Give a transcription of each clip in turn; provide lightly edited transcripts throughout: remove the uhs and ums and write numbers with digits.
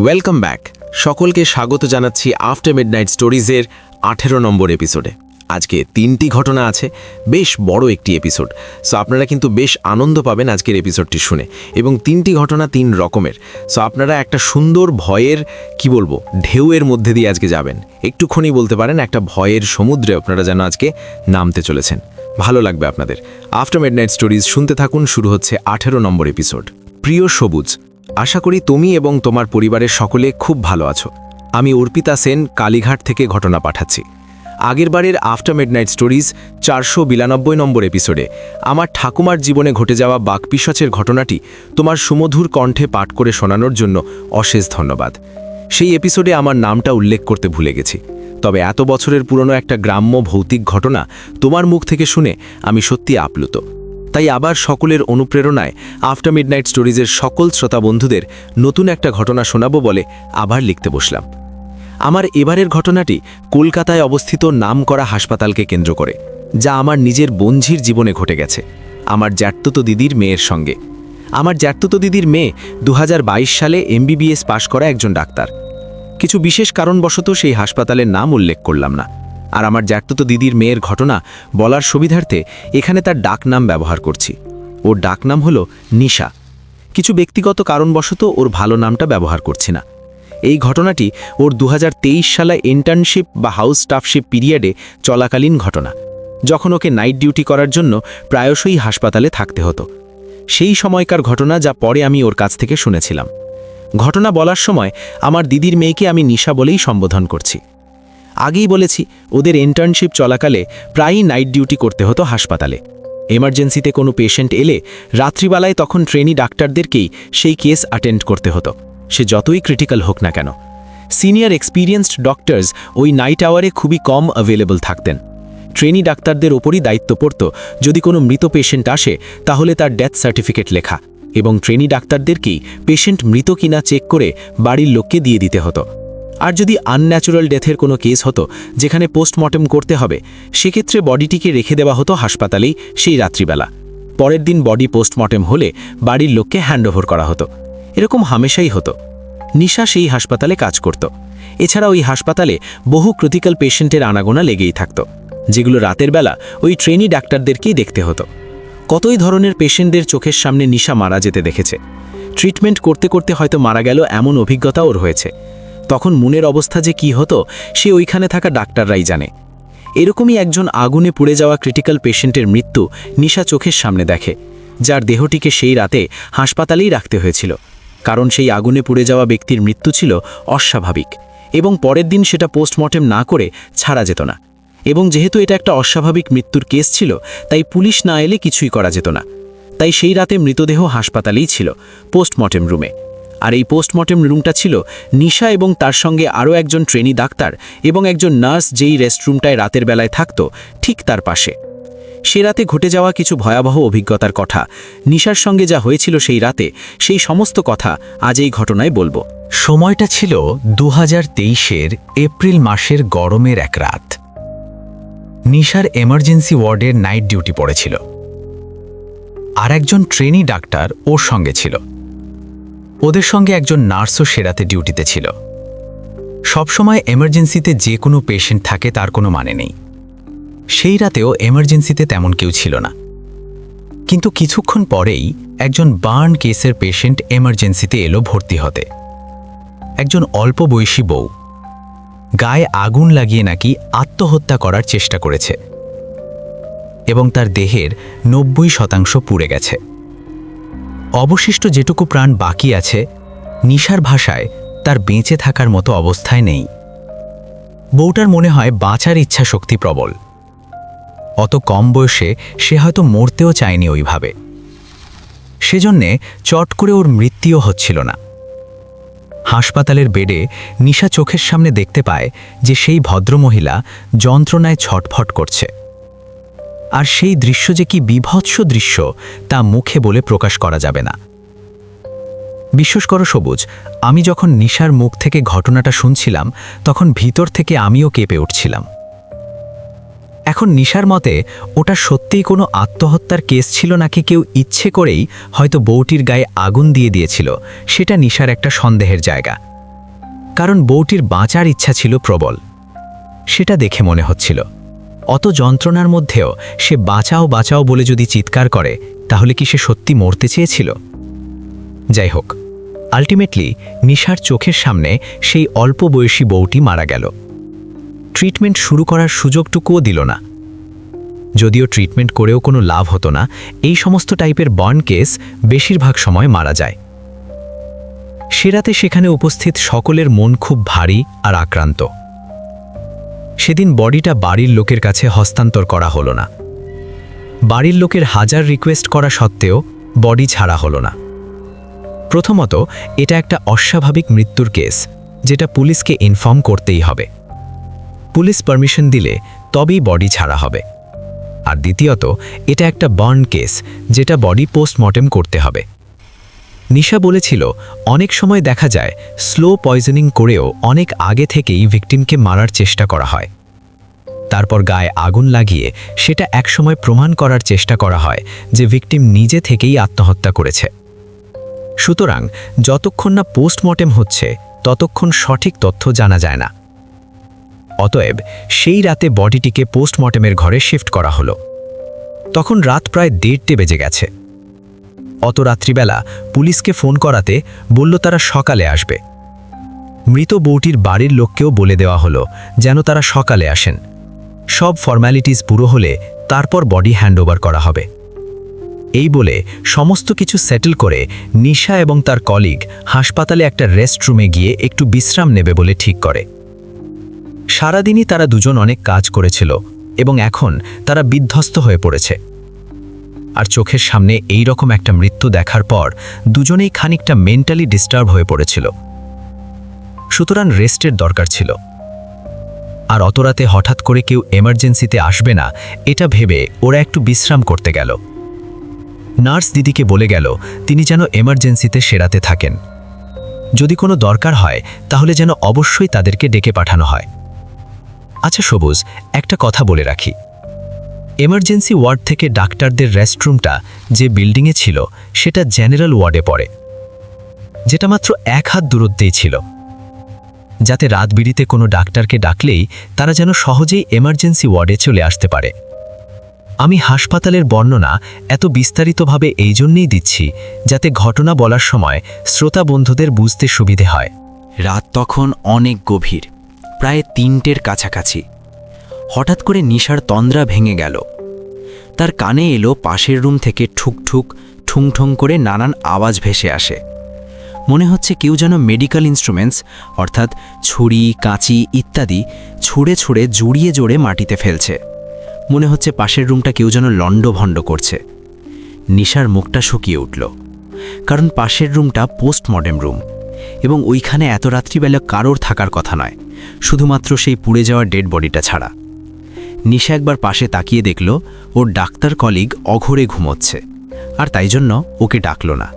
Welcome back. সকলকে স্বাগত জানাচ্ছি আফটার মিডনাইট স্টোরিজের 18 নম্বর এপিসোডে। আজকে 3টি ঘটনা আছে, বেশ বড় একটি এপিসোড। সো আপনারা কিন্তু বেশ আনন্দ পাবেন আজকের এপিসোডটি শুনে, এবং 3টি ঘটনা 3 রকমের। সো আপনারা একটা সুন্দর ভয়ের ঢেউয়ের মধ্যে দিয়ে আজকে যাবেন। একটুক্ষণই বলতে পারেন একটা ভয়ের সমুদ্রে আপনারা যেন আজকে নামতে চলেছেন। ভালো লাগবে আপনাদের। আফটার মিডনাইট স্টোরিজ শুনতে থাকুন। শুরু হচ্ছে 18 নম্বর এপিসোড। প্রিয় সবুজ, আশা করি তুমি এবং তোমার পরিবারের সকলে খুব ভালো আছো। আমি অর্পিতা সেন কালীঘাট থেকে ঘটনা পাঠাচ্ছি। আগেরবারের আফটার মিডনাইট স্টোরিজ 492 নম্বর এপিসোডে আমার ঠাকুমার জীবনে ঘটে যাওয়া বাকপিশাচের ঘটনাটি তোমার সুমধুর কণ্ঠে পাঠ করে শোনানোর জন্য অশেষ ধন্যবাদ। সেই এপিসোডে আমার নামটা উল্লেখ করতে ভুলে গেছি, তবে এত বছরের পুরনো একটা গ্রাম্য ভৌতিক ঘটনা তোমার মুখ থেকে শুনে আমি সত্যি আপ্লুত। তাই আবার সকলের অনুপ্রেরণায় আফটার মিডনাইট স্টোরিজের সকল শ্রোতা বন্ধুদের নতুন একটা ঘটনা শোনাবো বলে আবার লিখতে বসলাম। আমার এবারের ঘটনাটি কলকাতায় অবস্থিত নামকরা হাসপাতালকে কেন্দ্র করে, যা আমার নিজের বন্ধুর জীবনে ঘটে গেছে, আমার জ্যাঠতুতো দিদির মেয়ের সঙ্গে। আমার জ্যাঠতুতো দিদির মেয়ে 2022 সালে MBBS পাশ করা একজন ডাক্তার। কিছু বিশেষ কারণবশত সেই হাসপাতালের নাম উল্লেখ করলাম না, আর আমার জ্যাঠতুতো দিদির মেয়ের ঘটনা বলার সুবিধার্থে এখানে তার ডাকনাম ব্যবহার করছি। ওর ডাকনাম হলো নিশা। কিছু ব্যক্তিগত কারণবশত ওর ভালো নামটা ব্যবহার করছি না। এই ঘটনাটি ওর 2023 সালে ইন্টার্নশিপ বা হাউস স্টাফশিপ পিরিয়ডে চলাকালীন ঘটনা, যখন ওকে নাইট ডিউটি করার জন্য প্রায়শই হাসপাতালে থাকতে হতো। সেই সময়কার ঘটনা, যা পরে আমি ওর কাছ থেকে শুনেছিলাম। ঘটনা বলার সময় আমার দিদির মেয়েকে আমি নিশা বলেই সম্বোধন করছি। আগেই বলেছি, ওদের ইন্টার্নশিপ চলাকালে প্রায়ই নাইট ডিউটি করতে হতো হাসপাতালে। এমার্জেন্সিতে কোনো পেশেন্ট এলে রাত্রিবেলায় তখন ট্রেনি ডাক্তারদেরকেই সেই কেস অ্যাটেন্ড করতে হতো, সে যতই ক্রিটিক্যাল হোক না কেন। সিনিয়র এক্সপিরিয়েন্সড ডক্টরস ওই নাইট আওয়ারে খুবই কম অ্যাভেলেবল থাকতেন। ট্রেনি ডাক্তারদের ওপরই দায়িত্ব পড়ত, যদি কোনো মৃত পেশেন্ট আসে তাহলে তার ডেথ সার্টিফিকেট লেখা, এবং ট্রেনি ডাক্তারদেরকেই পেশেন্ট মৃত কিনা চেক করে বাড়ির লোককে দিয়ে দিতে হতো। আর যদি আনন্যাচুরাল ডেথের কোনো কেস হতো যেখানে পোস্টমর্টেম করতে হবে, সেক্ষেত্রে বডিটিকে রেখে দেওয়া হতো হাসপাতালেই সেই রাত্রিবেলা। পরের দিন বডি পোস্টমর্টেম হলে বাড়ির লোককে হ্যান্ডওভার করা হতো। এরকম হামেশাই হতো। নিশা সেই হাসপাতালে কাজ করত। এছাড়া ওই হাসপাতালে বহু ক্রিটিক্যাল পেশেন্টের আনাগোনা লেগেই থাকত, যেগুলো রাতের বেলা ওই ট্রেনি ডাক্তারদেরকেই দেখতে হতো। কতই ধরনের পেশেন্টদের চোখের সামনে নিশা মারা যেতে দেখেছে। ট্রিটমেন্ট করতে করতে হয়তো মারা গেল, এমন অভিজ্ঞতা ওর হয়েছে। তখন মনের অবস্থা যে কি হতো সে ওইখানে থাকা ডাক্তাররাই জানে। এরকমই একজন আগুনে পুড়ে যাওয়া ক্রিটিক্যাল পেশেন্টের মৃত্যু নিশা চোখের সামনে দেখে, যার দেহটিকে সেই রাতে হাসপাতালেই রাখতে হয়েছিল, কারণ সেই আগুনে পুড়ে যাওয়া ব্যক্তির মৃত্যু ছিল অস্বাভাবিক, এবং পরের দিন সেটা পোস্টমর্টেম না করে ছাড়া যেত না। এবং যেহেতু এটা একটা অস্বাভাবিক মৃত্যুর কেস ছিল, তাই পুলিশ না এলে কিছুই করা যেত না। তাই সেই রাতে মৃতদেহ হাসপাতালেই ছিল, পোস্টমর্টেম রুমে। আর এই পোস্টমর্টেম রুমটা ছিল নিশা এবং তার সঙ্গে আরও একজন ট্রেনি ডাক্তার এবং একজন নার্স, যেই রেস্টরুমটায় রাতের বেলায় থাকতো, ঠিক তার পাশে। সে রাতে ঘটে যাওয়া কিছু ভয়াবহ অভিজ্ঞতার কথা, নিশার সঙ্গে যা হয়েছিল সেই রাতে, সেই সমস্ত কথা আজ এই ঘটনায় বলবো। সময়টা ছিল 2023-এর এপ্রিল মাসের গরমের এক রাত। নিশার এমার্জেন্সি ওয়ার্ডের নাইট ডিউটি পড়েছিল, আর একজন ট্রেনি ডাক্তার ওর সঙ্গে ছিল। ওদের সঙ্গে একজন নার্সও সে রাতে ডিউটিতে ছিল। সবসময় এমার্জেন্সিতে যে কোনো পেশেন্ট থাকে তার কোনো মানে নেই। সেই রাতেও এমার্জেন্সিতে তেমন কেউ ছিল না। কিন্তু কিছুক্ষণ পরেই একজন বার্ন কেসের পেশেন্ট এমার্জেন্সিতে এলো ভর্তি হতে। একজন অল্প বয়সী বউ গায়ে আগুন লাগিয়ে নাকি আত্মহত্যা করার চেষ্টা করেছে, এবং তার দেহের 90% পুড়ে গেছে। অবশিষ্ট যেটুকু প্রাণ বাকি আছে, নিশার ভাষায় তার বেঁচে থাকার মতো অবস্থায় নেই। বউটার মনে হয় বাঁচার ইচ্ছা শক্তি প্রবল। অত কম বয়সে সে হয়তো মরতেও চায়নি ওইভাবে। সেজন্যে চট করে ওর মৃত্যুও হচ্ছিল না। হাসপাতালের বেডে নিশা চোখের সামনে দেখতে পায় যে সেই ভদ্রমহিলা যন্ত্রণায় ছটফট করছে। আর সেই দৃশ্য যে কি বিভৎস দৃশ্য তা মুখে বলে প্রকাশ করা যাবে না। বিশ্বাস করো সবুজ, আমি যখন নিশার মুখ থেকে ঘটনাটা শুনছিলাম তখন ভিতর থেকে আমিও কেঁপে উঠছিলাম। এখন নিশার মতে ওটা সত্যিই কোনো আত্মহত্যার কেস ছিল নাকি কেউ ইচ্ছে করেই হয়তো বউটির গায়ে আগুন দিয়ে দিয়েছিল, সেটা নিশার একটা সন্দেহের জায়গা। কারণ বউটির বাঁচার ইচ্ছা ছিল প্রবল। সেটা দেখে মনে হচ্ছিল অত যন্ত্রণার মধ্যেও সে বাঁচাও বাঁচাও বলে যদি চিৎকার করে তাহলে কি সে সত্যি মরতে চেয়েছিল? যাই হোক, আলটিমেটলি নিশার চোখের সামনে সেই অল্প বয়সী বউটি মারা গেল। ট্রিটমেন্ট শুরু করার সুযোগটুকুও দিল না। যদিও ট্রিটমেন্ট করেও কোনো লাভ হতো না, এই সমস্ত টাইপের বার্ন কেস বেশিরভাগ সময় মারা যায়। সে রাতে সেখানে উপস্থিত সকলের মন খুব ভারী আর আক্রান্ত। সেদিন বডিটা বাড়ির লোকের কাছে হস্তান্তর করা হলো না। বাড়ির লোকের হাজার রিকোয়েস্ট করা সত্ত্বেও বডি ছাড়া হলো না। প্রথমত, এটা একটা অস্বাভাবিক মৃত্যুর কেস, যেটা পুলিশকে ইনফর্ম করতেই হবে। পুলিশ পারমিশন দিলে তবেই বডি ছাড়া হবে। আর দ্বিতীয়ত, এটা একটা বার্ন কেস, যেটা বডি পোস্টমর্টেম করতে হবে। নিশা বলেছিল অনেক সময় দেখা যায় স্লো পয়জনিং করেও অনেক আগে থেকেই ভিকটিমকে মারার চেষ্টা করা হয়। তারপর গায়ে আগুন লাগিয়ে সেটা একসময় প্রমাণ করার চেষ্টা করা হয় যে ভিকটিম নিজে থেকেই আত্মহত্যা করেছে। সুতরাং যতক্ষণ না পোস্টমর্টেম হচ্ছে ততক্ষণ সঠিক তথ্য জানা যায় না। অতএব সেই রাতে বডিটিকে পোস্টমর্টেমের ঘরে শিফট করা হলো। তখন রাত প্রায় 1:30 বেজে গেছে। অত রাত্রিবেলা পুলিশকে ফোন করাতে বলল তারা সকালে আসবে। মৃত বউটির বাড়ির লোককেও বলে দেওয়া হলো যেন তারা সকালে আসেন। সব ফর্ম্যালিটিস পুরো হলে তারপর বডি হ্যান্ডওভার করা হবে। এই বলে সমস্ত কিছু সেটেল করে নিশা এবং তার কলিগ হাসপাতালে একটা রেস্টরুমে গিয়ে একটু বিশ্রাম নেবে বলে ঠিক করে। সারাদিনই তারা দুজন অনেক কাজ করেছিল এবং এখন তারা বিধ্বস্ত হয়ে পড়েছে। আর চোখের সামনে এই রকম একটা মৃত্যু দেখার পর দুজনেই খানিকটা মেন্টালি ডিস্টার্ব হয়ে পড়েছিল। সুতরাং রেস্টের দরকার ছিল। আর অত রাতে হঠাৎ করে কেউ এমার্জেন্সিতে আসবে না এটা ভেবে ওরা একটু বিশ্রাম করতে গেল। নার্স দিদিকে বলে গেল তিনি যেন এমার্জেন্সিতে সেরাতে থাকেন। যদি কোনো দরকার হয় তাহলে যেন অবশ্যই তাদেরকে ডেকে পাঠানো হয়। আচ্ছা সবুজ, একটা কথা বলে রাখি, এমার্জেন্সি ওয়ার্ড থেকে ডাক্তারদের রেস্টরুমটা যে বিল্ডিংয়ে ছিল সেটা জেনারেল ওয়ার্ডে পড়ে, যেটা মাত্র 1 হাত দূরত্বেই ছিল, যাতে রাত বিড়িতে কোনো ডাক্তারকে ডাকলেই তারা যেন সহজেই এমার্জেন্সি ওয়ার্ডে চলে আসতে পারে। আমি হাসপাতালের বর্ণনা এত বিস্তারিতভাবে এই জন্যেই দিচ্ছি যাতে ঘটনা বলার সময় শ্রোতা বন্ধুদের বুঝতে সুবিধে হয়। রাত তখন অনেক গভীর, প্রায় 3টের কাছাকাছি। হঠাৎ করে নিশার তন্দ্রা ভেঙে গেল। তার কানে এলো পাশের রুম থেকে ঠুকঠুক ঠুংঠুং করে নানান আওয়াজ ভেসে আসে। মনে হচ্ছে কেউ যেন মেডিকেল ইনস্ট্রুমেন্টস অর্থাৎ ছুরি, কাঁচি ইত্যাদি ছুঁড়ে ছুঁড়ে জুড়িয়ে জোড়ে মাটিতে ফেলছে। মনে হচ্ছে পাশের রুমটা কেউ যেন লণ্ডভণ্ড করছে। নিশার মুখটা শুকিয়ে উঠল, কারণ পাশের রুমটা পোস্টমর্টেম রুম এবং ওইখানে এত রাত্রিবেলা কারোর থাকার কথা নয়, শুধুমাত্র সেই পুড়ে যাওয়া ডেড বডিটা ছাড়া। নিশা একবার পাশে তাকিয়ে দেখল ওর ডাক্তার কলিগ অঘোরে ঘুমোচ্ছে, আর তাই জন্য ওকে ডাকল না।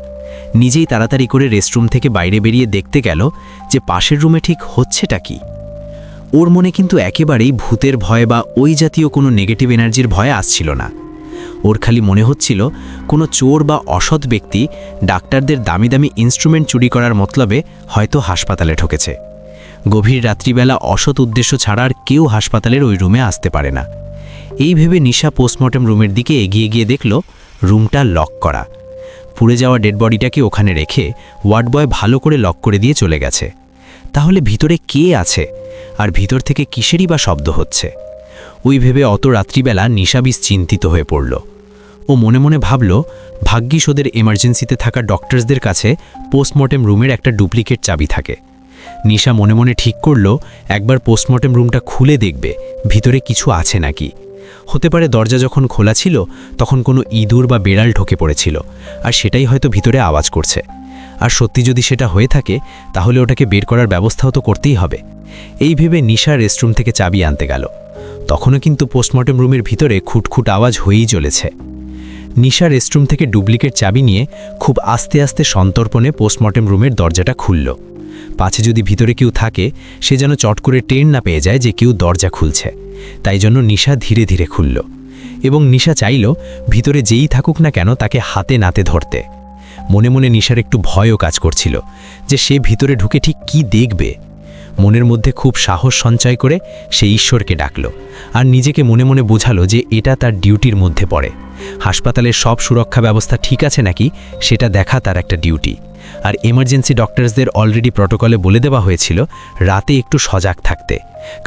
নিজেই তাড়াতাড়ি করে রেস্টরুম থেকে বাইরে বেরিয়ে দেখতে গেল যে পাশের রুমে ঠিক হচ্ছেটা কি। ওর মনে কিন্তু একেবারেই ভূতের ভয় বা ওই জাতীয় কোনো নেগেটিভ এনার্জির ভয় আসছিল না। ওর খালি মনে হচ্ছিল কোনো চোর বা অসৎ ব্যক্তি ডাক্তারদের দামি দামি ইনস্ট্রুমেন্ট চুরি করার মতলবে হয়তো হাসপাতালে ঢুকেছে। গভীর রাত্রিবেলা অসৎ উদ্দেশ্য ছাড়া আর কেউ হাসপাতালের ওই রুমে আসতে পারে না। এই ভেবে নিশা পোস্টমর্টেম রুমের দিকে এগিয়ে গিয়ে দেখল রুমটা লক করা। পুড়ে যাওয়া ডেড বডিটাকে ওখানে রেখে ওয়ার্ড বয় ভালো করে লক করে দিয়ে চলে গেছে। তাহলে ভিতরে কে আছে আর ভিতর থেকে কিসেরই বা শব্দ হচ্ছে? ওই ভেবে অত রাত্রিবেলা নিশা বেশ চিন্তিত হয়ে পড়ল। ও মনে মনে ভাবল ভাগ্যিস ওদের এমার্জেন্সিতে থাকা ডক্টরসদের কাছে পোস্টমর্টেম রুমের একটা ডুপ্লিকেট চাবি থাকে। নিশা মনে মনে ঠিক করল একবার পোস্টমর্টেম রুমটা খুলে দেখবে ভিতরে কিছু আছে নাকি। হতে পারে দরজা যখন খোলা ছিল তখন কোনো ইঁদুর বা বেড়াল ঢোকে পড়েছিল আর সেটাই হয়তো ভিতরে আওয়াজ করছে। আর সত্যি যদি সেটা হয়ে থাকে তাহলে ওটাকে বের করার ব্যবস্থাও তো করতেই হবে। এই ভেবে নিশা রেস্টরুম থেকে চাবি আনতে গেল। তখনও কিন্তু পোস্টমর্টেম রুমের ভিতরে খুটখুট আওয়াজ হয়েই চলেছে। নিশা রেস্টরুম থেকে ডুপ্লিকেট চাবি নিয়ে খুব আস্তে আস্তে সন্তর্পণে পোস্টমর্টেম রুমের দরজাটা খুলল। পাছে যদি ভিতরে কেউ থাকে সে যেন চট করে টের না পেয়ে যায় যে কেউ দরজা খুলছে। তাই জন্য নিশা ধীরে ধীরে খুলল এবং নিশা চাইল ভিতরে যেই থাকুক না কেন তাকে হাতে নাতে ধরতে। মনে মনে নিশার একটু ভয়ও কাজ করছিল যে সে ভিতরে ঢুকে ঠিক কি দেখবে। মনের মধ্যে খুব সাহস সঞ্চয় করে সে ঈশ্বরকে ডাকল আর নিজেকে মনে মনে বোঝালো যে এটা তার ডিউটির মধ্যে পড়ে। হাসপাতালের সব সুরক্ষা ব্যবস্থা ঠিক আছে নাকি সেটা দেখা তার একটা ডিউটি। আর এমার্জেন্সি ডক্টরসদের অলরেডি প্রটোকলে বলে দেওয়া হয়েছিল রাতে একটু সজাগ থাকতে,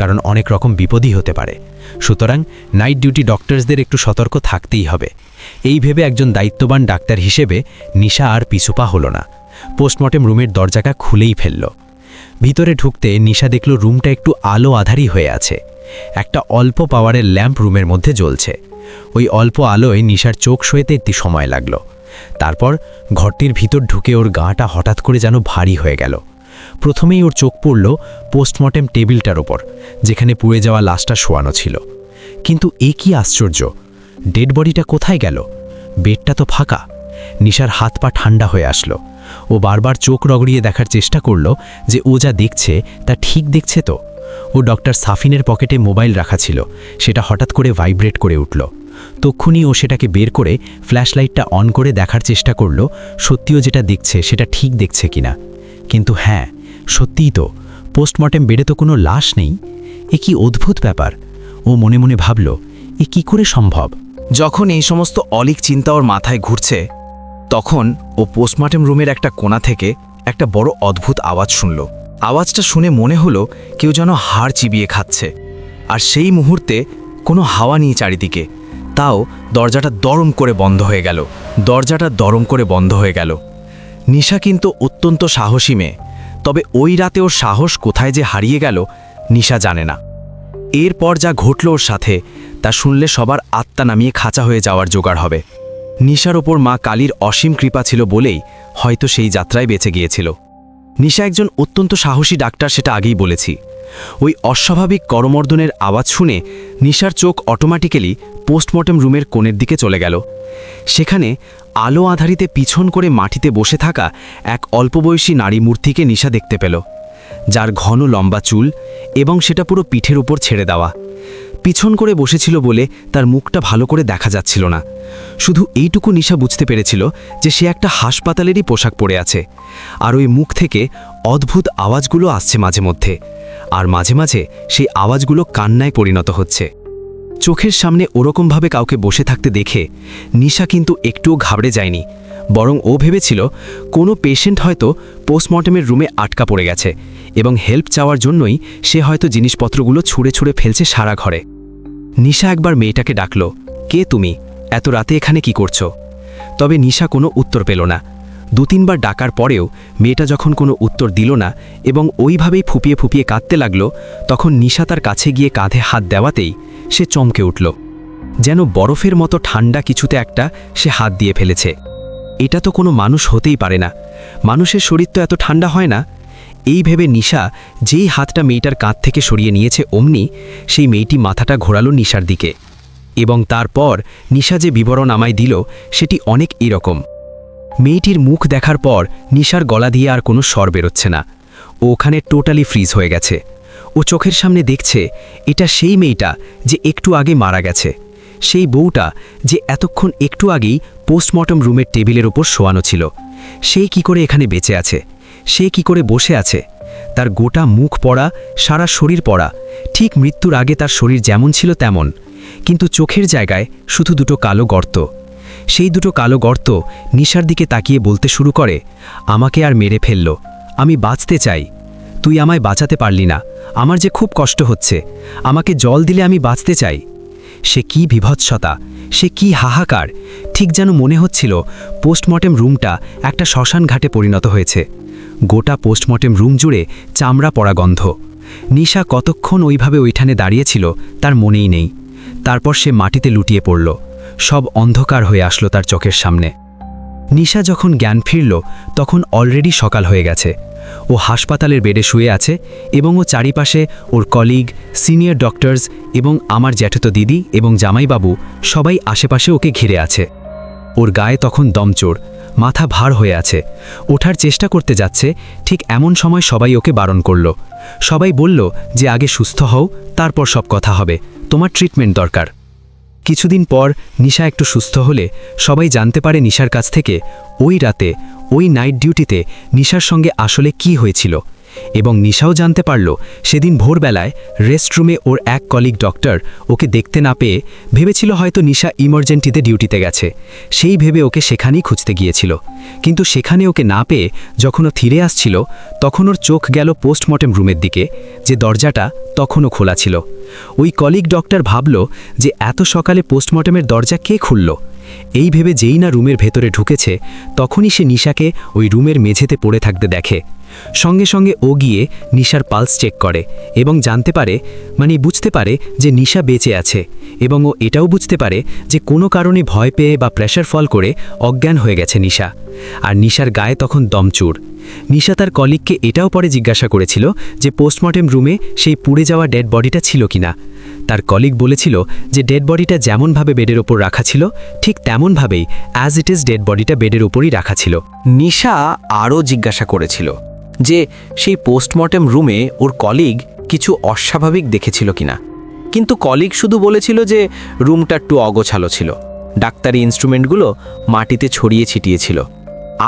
কারণ অনেক রকম বিপদই হতে পারে। সুতরাং নাইট ডিউটি ডক্টরসদের একটু সতর্ক থাকতেই হবে। এই ভেবে একজন দায়িত্ববান ডাক্তার হিসেবে নিশা আর পিছুপা হলো না। পোস্টমর্টেম রুমের দরজাটা খুলেই ফেলল। ভিতরে ঢুকতে নিশা দেখল রুমটা একটু আলো আধারি হয়ে আছে। একটা অল্প পাওয়ারের ল্যাম্প রুমের মধ্যে জ্বলছে। ওই অল্প আলোয় নিশার চোখ সইতে একটি সময় লাগলো। তারপর ঘরটির ভিতর ঢুকে ওর গাটা হঠাৎ করে যেন ভারী হয়ে গেল। প্রথমেই ওর চোখ পড়ল পোস্টমর্টেম টেবিলটার ওপর, যেখানে পুড়ে যাওয়া লাশটা শোয়ানো ছিল। কিন্তু এ কি আশ্চর্য, ডেড বডিটা কোথায় গেল? বেডটা তো ফাঁকা। নিশার হাত পা ঠান্ডা হয়ে আসলো। ও বারবার চোখ রগড়িয়ে দেখার চেষ্টা করল যে ও যা দেখছে তা ঠিক দেখছে তো। ও ডক্টর সাফিনের পকেটে মোবাইল রাখা ছিল, সেটা হঠাৎ করে ভাইব্রেট করে উঠল। তক্ষুনি ও সেটাকে বের করে ফ্ল্যাশলাইটটা অন করে দেখার চেষ্টা করল সত্যিও যেটা দেখছে সেটা ঠিক দেখছে কিনা। কিন্তু হ্যাঁ, সত্যিই তো, পোস্টমর্টেম বেডে তো কোনো লাশ নেই। এ কি অদ্ভুত ব্যাপার। ও মনে মনে ভাবল, এ কি করে সম্ভব? যখন এই সমস্ত অলিক চিন্তা ওর মাথায় ঘুরছে, তখন ও পোস্টমর্টেম রুমের একটা কোণা থেকে একটা বড় অদ্ভুত আওয়াজ শুনল। আওয়াজটা শুনে মনে হলো কেউ যেন হাড় চিবিয়ে খাচ্ছে। আর সেই মুহূর্তে কোনো হাওয়া নেই চারিদিকে, তাও দরজাটা দরম করে বন্ধ হয়ে গেল। নিশা কিন্তু অত্যন্ত সাহসী মেয়ে, তবে ওই রাতে ওর সাহস কোথায় যে হারিয়ে গেল নিশা জানে না। এরপর যা ঘটল ওর সাথে তা শুনলে সবার আত্মা নামিয়ে খাঁচা হয়ে যাওয়ার জোগাড় হবে। নিশার ওপর মা কালীর অসীম কৃপা ছিল বলেই হয়তো সেই যাত্রায় বেঁচে গিয়েছিল। নিশা একজন অত্যন্ত সাহসী ডাক্তার, সেটা আগেই বলেছি। ওই অস্বাভাবিক করমর্দনের আওয়াজ শুনে নিশার চোখ অটোমেটিক্যালি পোস্টমর্টেম রুমের কোণের দিকে চলে গেল। সেখানে আলো আধারিতে পিছন করে মাটিতে বসে থাকা এক অল্পবয়সী নারী মূর্তিকে নিশা দেখতে পেল, যার ঘন লম্বা চুল এবং সেটা পুরো পিঠের উপর ছেড়ে দেওয়া। পিছন করে বসেছিল বলে তার মুখটা ভালো করে দেখা যাচ্ছিল না। শুধু এইটুকু নিশা বুঝতে পেরেছিল যে সে একটা হাসপাতালেরই পোশাক পরে আছে। আর ওই মুখ থেকে অদ্ভুত আওয়াজগুলো আসছে মাঝে মধ্যে, আর মাঝে মাঝে সেই আওয়াজগুলো কান্নায় পরিণত হচ্ছে। চোখের সামনে ওরকমভাবে কাউকে বসে থাকতে দেখে নিশা কিন্তু একটুও ঘাবড়ে যায়নি, বরং ও ভেবেছিল কোনো পেশেন্ট হয়তো পোস্টমর্টেমের রুমে আটকা পড়ে গেছে এবং হেল্প চাওয়ার জন্যই সে হয়তো জিনিসপত্রগুলো ছুঁড়ে ছুঁড়ে ফেলছে সারা ঘরে। নিশা একবার মেয়েটাকে ডাকল, কে তুমি? এত রাতে এখানে কি করছো? তবে নিশা কোনো উত্তর পেল না। 2-3বার ডাকার পরেও মেয়েটা যখন কোনো উত্তর দিল না এবং ওইভাবেই ফুপিয়ে ফুপিয়ে কাঁদতে লাগল, তখন নিশা তার কাছে গিয়ে কাঁধে হাত দেওয়াতেই সে চমকে উঠল। যেন বরফের মতো ঠান্ডা কিছুতে একটা সে হাত দিয়ে ফেলেছে। এটা তো কোনো মানুষ হতেই পারে না, মানুষের শরীর তো এত ঠান্ডা হয় না। এই ভেবে নিশা যেই হাতটা মেয়েটার কাঁধ থেকে সরিয়ে নিয়েছে, অমনি সেই মেয়েটি মাথাটা ঘোরালো নিশার দিকে। এবং তারপর নিশা যে বিবরণ আমায় দিল সেটি অনেক এরকম। মেয়েটির মুখ দেখার পর নিশার গলা দিয়ে আর কোনো স্বর বেরোচ্ছে না। ও ওখানে টোটালি ফ্রিজ হয়ে গেছে। ও চোখের সামনে দেখছে এটা সেই মেয়েটা যে একটু আগে মারা গেছে, সেই বউটা যে এতক্ষণ একটু আগেই পোস্টমর্টম রুমের টেবিলের ওপর শোয়ানো ছিল। সেই কি করে এখানে বেঁচে আছে? সে কি করে বসে আছে? তার গোটা মুখ পড়া, সারা শরীর পড়া, ঠিক মৃত্যুর আগে তার শরীর যেমন ছিল তেমন, কিন্তু চোখের জায়গায় শুধু দুটো কালো গর্ত। সেই দুটো কালো গর্ত নিশার দিকে তাকিয়ে বলতে শুরু করে, আমাকে আর মেরে ফেলল, আমি বাঁচতে চাই, তুই আমায় বাঁচাতে পারলি না, আমার যে খুব কষ্ট হচ্ছে, আমাকে জল দিলে আমি বাঁচতে চাই। সে কি বিভৎসতা, সে কি হাহাকার! ঠিক যেন মনে হচ্ছিল পোস্টমর্টেম রুমটা একটা শ্মশান ঘাটে পরিণত হয়েছে। গোটা পোস্টমর্টেম রুম জুড়ে চামড়া পড়া গন্ধ। নিশা কতক্ষণ ওইভাবে ওইখানে দাঁড়িয়েছিল তার মনেই নেই। তারপর সে মাটিতে লুটিয়ে পড়ল। সব অন্ধকার হয়ে আসলো তার চোখের সামনে। নিশা যখন জ্ঞান ফিরল তখন অলরেডি সকাল হয়ে গেছে। ও হাসপাতালের বেডে শুয়ে আছে এবং ও চারিপাশে ওর কলিগ, সিনিয়র ডক্টরস এবং আমার জ্যাঠতো দিদি এবং জামাইবাবু সবাই আশেপাশে ওকে ঘিরে আছে। ওর গায়ে তখন দমচোর, মাথা ভার হয়ে আছে। ওঠার চেষ্টা করতে যাচ্ছে, ঠিক এমন সময় সবাই ওকে বারণ করল। সবাই বলল যে আগে সুস্থ হও, তারপর সব কথা হবে, তোমার ট্রিটমেন্ট দরকার। কিছুদিন পর নিশা একটু সুস্থ হলে সবাই জানতে পারে নিশার কাছ থেকে ওই রাতে, ওই নাইট ডিউটিতে নিশার সঙ্গে আসলে কি হয়েছিল এবং নিশাও জানতে পারল সেদিন ভোরবেলায় রেস্টরুমে ওর এক কলিগ ডক্টর ওকে দেখতে না পেয়ে ভেবেছিল হয়তো নিশা ইমার্জেন্সিতে ডিউটিতে গেছে, সেই ভেবে ওকে সেখানেই খুঁজতে গিয়েছিল। কিন্তু সেখানে ওকে না পেয়ে যখন ও ফিরে আসছিল তখন ওর চোখ গেল পোস্টমর্টেম রুমের দিকে, যে দরজাটা তখনও খোলা ছিল। ওই কলিগ ডক্টর ভাবল যে এত সকালে পোস্টমর্টেমের দরজা কে খুলল। এই ভেবে যেই না রুমের ভেতরে ঢুকেছে তখনই সে নিশাকে ওই রুমের মেঝেতে পড়ে থাকতে দেখে। সঙ্গে সঙ্গে ও গিয়ে নিশার পালস চেক করে এবং জানতে পারে, বুঝতে পারে যে নিশা বেঁচে আছে, এবং ও এটাও বুঝতে পারে যে কোনো কারণে ভয় পেয়ে বা প্রেশার ফল করে অজ্ঞান হয়ে গেছে নিশা। আর নিশার গায়ে তখন দমচুর। নিশা তার কলিগকে এটাও পরে জিজ্ঞাসা করেছিল যে পোস্টমর্টেম রুমে সেই পুড়ে যাওয়া ডেড বডিটা ছিল কিনা। তার কলিগ বলেছিল যে ডেড বডিটা যেমনভাবে বেডের ওপর রাখা ছিল ঠিক তেমনভাবেই অ্যাজ ইট ইজ ডেড বডিটা বেডের ওপরই রাখা ছিল। নিশা আরও জিজ্ঞাসা করেছিল যে সেই পোস্টমর্টেম রুমে ওর কলিগ কিছু অস্বাভাবিক দেখেছিল কিনা, কিন্তু কলিগ শুধু বলেছিল যে রুমটা একটু অগোছালো ছিল, ডাক্তারি ইনস্ট্রুমেন্টগুলো মাটিতে ছড়িয়ে ছিটিয়ে ছিল,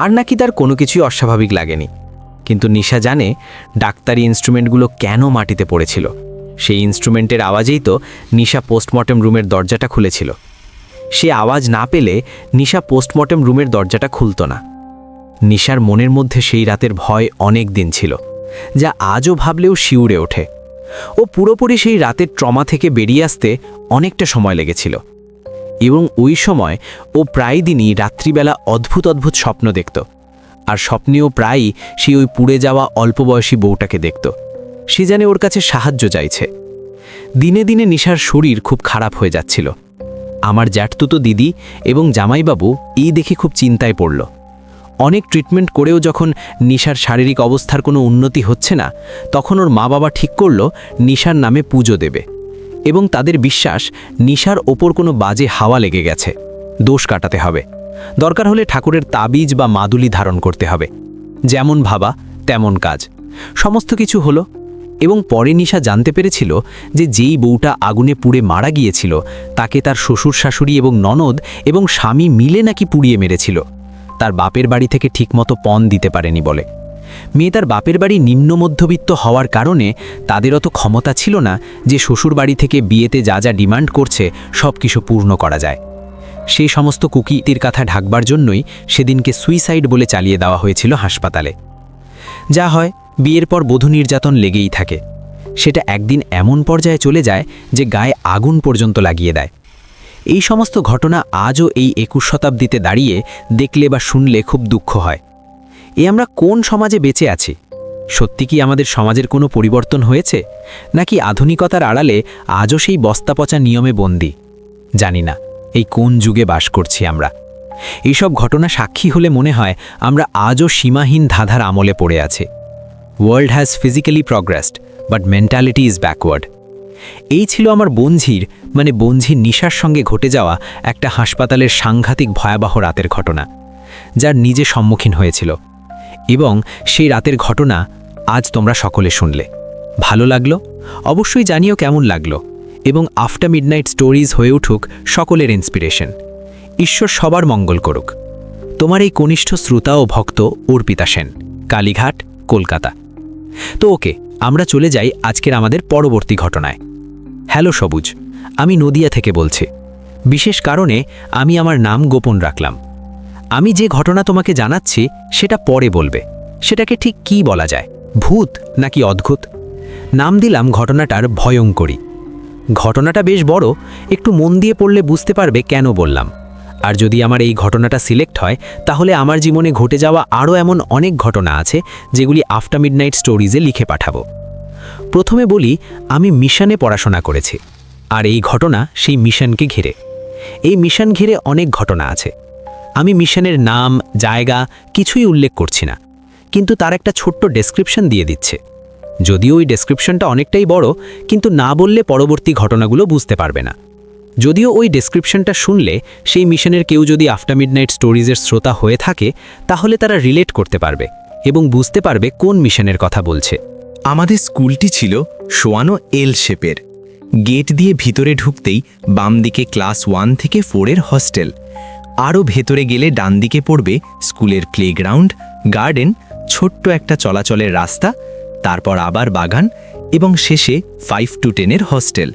আর নাকি তার কোনো কিছুই অস্বাভাবিক লাগেনি। কিন্তু নিশা জানে ডাক্তারি ইনস্ট্রুমেন্টগুলো কেন মাটিতে পড়েছিল। সেই ইনস্ট্রুমেন্টের আওয়াজেই তো নিশা পোস্টমর্টেম রুমের দরজাটা খুলেছিল। সে আওয়াজ না পেলে নিশা পোস্টমর্টেম রুমের দরজাটা খুলত না। নিশার মনের মধ্যে সেই রাতের ভয় অনেক দিন ছিল, যা আজও ভাবলেও শিউরে ওঠে। ও পুরোপুরি সেই রাতের ট্রমা থেকে বেরিয়ে আসতে অনেকটা সময় লেগেছিল, এবং ওই সময় ও প্রায় দিনই রাত্রিবেলা অদ্ভুত অদ্ভুত স্বপ্ন দেখত। আর স্বপ্নেও প্রায়ই সে ওই পুড়ে যাওয়া অল্প বয়সী বউটাকে দেখত। সে জানে ওর কাছে সাহায্য চাইছে। দিনে দিনে নিশার শরীর খুব খারাপ হয়ে যাচ্ছিল। আমার জ্যাঠতুতো দিদি এবং জামাইবাবু এই দেখে খুব চিন্তায় পড়ল। অনেক ট্রিটমেন্ট করেও যখন নিশার শারীরিক অবস্থার কোনো উন্নতি হচ্ছে না, তখন ওর মা বাবা ঠিক করল নিশার নামে পুজো দেবে, এবং তাদের বিশ্বাস নিশার ওপর কোনো বাজে হাওয়া লেগে গেছে, দোষ কাটাতে হবে। দরকার হলে ঠাকুরের তাবিজ বা মাদুলি ধারণ করতে হবে। যেমন ভাবা তেমন কাজ। সমস্ত কিছু হলো, এবং পরে নিশা জানতে পেরেছিল যে যেই বউটা আগুনে পুড়ে মারা গিয়েছিল তাকে তার শ্বশুর শাশুড়ি এবং ননদ এবং স্বামী মিলে নাকি পুড়িয়ে মেরেছিল। তার বাপের বাড়ি থেকে ঠিকমতো পণ দিতে পারেনি বলে। মেয়ে তার বাপের বাড়ি নিম্ন মধ্যবিত্ত হওয়ার কারণে তাদের অত ক্ষমতা ছিল না যে শ্বশুর বাড়ি থেকে বিয়েতে যা যা ডিমান্ড করছে সব কিছু পূর্ণ করা যায়। সেই সমস্ত কুকিতির কথা ঢাকবার জন্যই সেদিনকে সুইসাইড বলে চালিয়ে দেওয়া হয়েছিল হাসপাতালে। যা হয়, বিয়ের পর বধূ নির্যাতন লেগেই থাকে। সেটা একদিন এমন পর্যায়ে চলে যায় যে গায়ে আগুন পর্যন্ত লাগিয়ে দেয়। এই সমস্ত ঘটনা আজও এই 21 শতাব্দীতে দাঁড়িয়ে দেখলে বা শুনলে খুব দুঃখ হয়। আমরা কোন সমাজে বেঁচে আছি? সত্যি কি আমাদের সমাজের কোনো পরিবর্তন হয়েছে, নাকি আধুনিকতার আড়ালে আজও সেই বস্তাপচা নিয়মে বন্দী? জানি না এই কোন যুগে বাস করছি আমরা। এইসব ঘটনা সাক্ষী হলে মনে হয় আমরা আজও সীমাহীন ধাঁধার আমলে পড়ে আছি। World has physically progressed, but mentality is backward. এই ছিল আমার বঞ্ঝির নিশার সঙ্গে ঘটে যাওয়া একটা হাসপাতালের সাংঘাতিক ভয়াবহ রাতের ঘটনা, যার নিজে সম্মুখীন হয়েছিল। এবং সেই রাতের ঘটনা আজ তোমরা সকলে শুনলে। ভালো লাগলো? অবশ্যই জানিও কেমন লাগলো, এবং আফটার মিডনাইট স্টোরিজ হয়ে উঠুক সকলের ইন্সপিরেশন। ঈশ্বর সবার মঙ্গল করুক। তোমার এই কনিষ্ঠ শ্রোতা ও ভক্ত অর্পিতা সেন, কালীঘাট, কলকাতা। তো ওকে, আমরা চলে যাই আজকের আমাদের পরবর্তী ঘটনায়। হ্যালো সবুজ, আমি নদিয়া থেকে বলছি। বিশেষ কারণে আমি আমার নাম গোপন রাখলাম। আমি যে ঘটনা তোমাকে জানাচ্ছি সেটা পরে বলবে। সেটাকে ঠিক কী বলা যায়, ভূত নাকি অদ্ভুত? নাম দিলাম ঘটনাটার ভয়ঙ্করী। ঘটনাটা বেশ বড়, একটু মন দিয়ে পড়লে বুঝতে পারবে কেন বললাম। আর যদি আমার এই ঘটনাটা সিলেক্ট হয়, তাহলে আমার জীবনে ঘটে যাওয়া আরও এমন অনেক ঘটনা আছে যেগুলি আফটার মিডনাইট স্টোরিজে লিখে পাঠাবো। প্রথমে বলি, আমি মিশনে পড়াশোনা করেছি, আর এই ঘটনা সেই মিশনকে ঘিরে। এই মিশন ঘিরে অনেক ঘটনা আছে। আমি মিশনের নাম, জায়গা কিছুই উল্লেখ করছি না, কিন্তু তার একটা ছোট্ট ডেসক্রিপশন দিয়ে দিচ্ছে। যদিও ওই ডেসক্রিপশনটা অনেকটাই বড়, কিন্তু না বললে পরবর্তী ঘটনাগুলো বুঝতে পারবে না। যদিও ওই ডেসক্রিপশনটা শুনলে সেই মিশনের কেউ যদি আফটার মিডনাইট স্টোরিজের শ্রোতা হয়ে থাকে, তাহলে তারা রিলেট করতে পারবে এবং বুঝতে পারবে কোন মিশনের কথা বলছে। আমাদের স্কুলটি ছিল শোয়ানো এল শেপের। গেট দিয়ে ভিতরে ঢুকতেই বাম দিকে ক্লাস 1 থেকে 4 হস্টেল। আরও ভেতরে গেলে ডান দিকে পড়বে স্কুলের প্লেগ্রাউন্ড, গার্ডেন, ছোট্ট একটা চলাচলের রাস্তা, তারপর আবার বাগান এবং শেষে 5 to 10 হস্টেল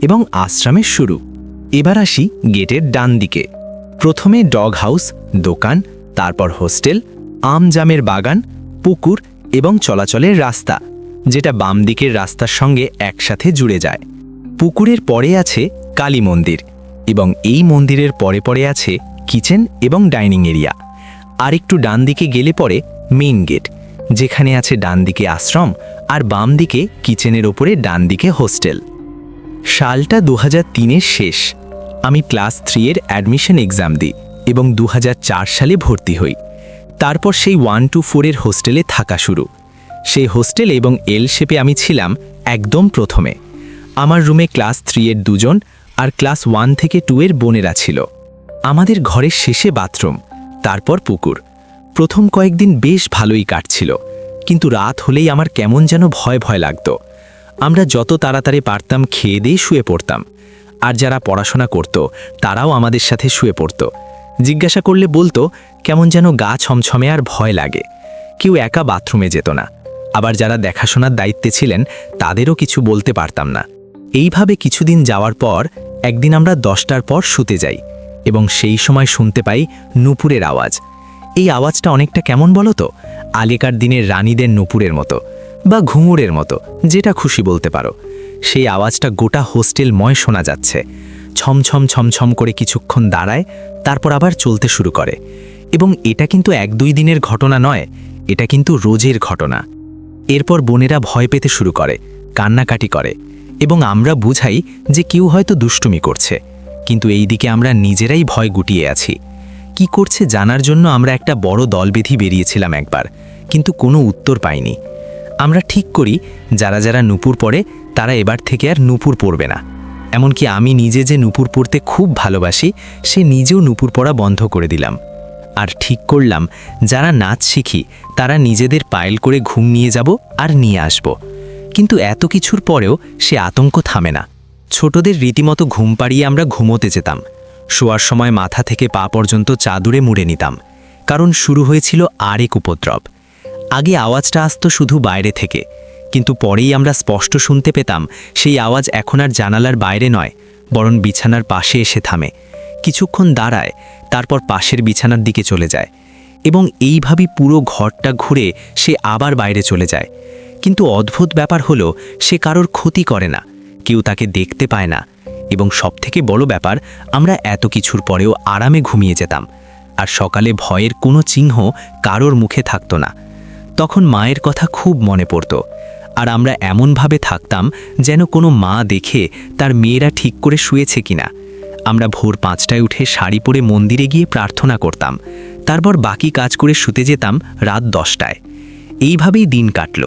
এবং আশ্রমের শুরু। এবার আসি গেটের ডান দিকে। প্রথমে ডগ হাউস, দোকান, তারপর হোস্টেল, আম জামের বাগান, পুকুর এবং চলাচলের রাস্তা, যেটা বাম দিকের রাস্তার সঙ্গে একসাথে জুড়ে যায়। পুকুরের পরে আছে কালী মন্দির এবং এই মন্দিরের পরে পরে আছে কিচেন এবং ডাইনিং এরিয়া। আর একটু ডান দিকে গেলে পরে মেইন গেট, যেখানে আছে ডান দিকে আশ্রম আর বাম দিকে কিচেনের ওপরে ডান দিকে হোস্টেল। সালটা 2003-এর শেষ। আমি ক্লাস 3-এর অ্যাডমিশন এক্সাম দিই এবং 2004 সালে ভর্তি হই। তারপর সেই 1 to 4-এর হোস্টেলে থাকা শুরু। সেই হোস্টেল এবং এল শেপে আমি ছিলাম একদম প্রথমে। আমার রুমে ক্লাস 3-এর 2 জন আর ক্লাস 1 থেকে 2-এর বোনেরা ছিল। আমাদের ঘরের শেষে বাথরুম, তারপর পুকুর। প্রথম কয়েকদিন বেশ ভালোই কাটছিল, কিন্তু রাত হলেই আমার কেমন যেন ভয় ভয় লাগতো। আমরা যত তাড়াতাড়ি পারতাম খেয়ে দিয়ে শুয়ে পড়তাম, আর যারা পড়াশোনা করত তারাও আমাদের সাথে শুয়ে পড়ত। জিজ্ঞাসা করলে বলতো কেমন যেন গা ছমছমে আর ভয় লাগে। কেউ একা বাথরুমে যেত না, আবার যারা দেখাশোনার দায়িত্বে ছিলেন তাদেরও কিছু বলতে পারতাম না। এইভাবে কিছুদিন যাওয়ার পর একদিন আমরা 10টার পর শুতে যাই এবং সেই সময় শুনতে পাই নূপুরের আওয়াজ। এই আওয়াজটা অনেকটা কেমন বলো তো, আগেকার দিনের রানীদের নূপুরের মতো বা ঘুঙুরের মতো, যেটা খুশি বলতে পারো। সেই আওয়াজটা গোটা হোস্টেলময় শোনা যাচ্ছে। ছমছম ছমছম করে কিছুক্ষণ দাঁড়ায়, তারপর আবার চলতে শুরু করে। এবং এটা কিন্তু 1-2 দিনের ঘটনা নয়, এটা কিন্তু রোজের ঘটনা। এরপর বোনেরা ভয় পেতে শুরু করে, কান্নাকাটি করে এবং আমরা বুঝাই যে কেউ হয়তো দুষ্টুমি করছে, কিন্তু এই দিকে আমরা নিজেরাই ভয় গুটিয়ে আছি। কি করছে জানার জন্য আমরা একটা বড় দল বেঁধে বেরিয়েছিলাম একবার, কিন্তু কোনো উত্তর পাইনি। আমরা ঠিক করি যারা যারা নূপুর পড়ে তারা এবার থেকে আর নূপুর পরবে না। এমনকি আমি নিজে যে নূপুর পরতে খুব ভালোবাসি, সে নিজেও নূপুর পরা বন্ধ করে দিলাম। আর ঠিক করলাম যারা নাচ শিখি তারা নিজেদের পায়েল করে ঘুম নিয়ে যাব আর নিয়ে আসব। কিন্তু এত কিছুর পরেও সে আতঙ্ক থামে না। ছোটদের রীতিমতো ঘুম পাড়িয়ে আমরা ঘুমোতে যেতাম। শোয়ার সময় মাথা থেকে পা পর্যন্ত চাদরে মুড়ে নিতাম, কারণ শুরু হয়েছিল আরেক উপদ্রব। আগে আওয়াজটা আসতো শুধু বাইরে থেকে, কিন্তু পরেই আমরা স্পষ্ট শুনতে পেতাম সেই আওয়াজ এখন আর জানালার বাইরে নয়, বরং বিছানার পাশে এসে থামে। কিছুক্ষণ দাঁড়ায়, তারপর পাশের বিছানার দিকে চলে যায় এবং এইভাবেই পুরো ঘরটা ঘুরে সে আবার বাইরে চলে যায়। কিন্তু অদ্ভুত ব্যাপার হলো সে কারোর ক্ষতি করে না, কেউ তাকে দেখতে পায় না এবং সবথেকে বড় ব্যাপার, আমরা এত কিছুর পরেও আরামে ঘুমিয়ে যেতাম আর সকালে ভয়ের কোনো চিহ্ন কারোর মুখে থাকতো না। তখন মায়ের কথা খুব মনে পড়তো, আর আমরা এমনভাবে থাকতাম যেন কোনো মা দেখে তার মেয়েরা ঠিক করে শুয়েছে কিনা। আমরা ভোর 5টায় উঠে শাড়ি পরে মন্দিরে গিয়ে প্রার্থনা করতাম, তারপর বাকি কাজ করে শুতে যেতাম রাত 10টায়। এইভাবেই দিন কাটল।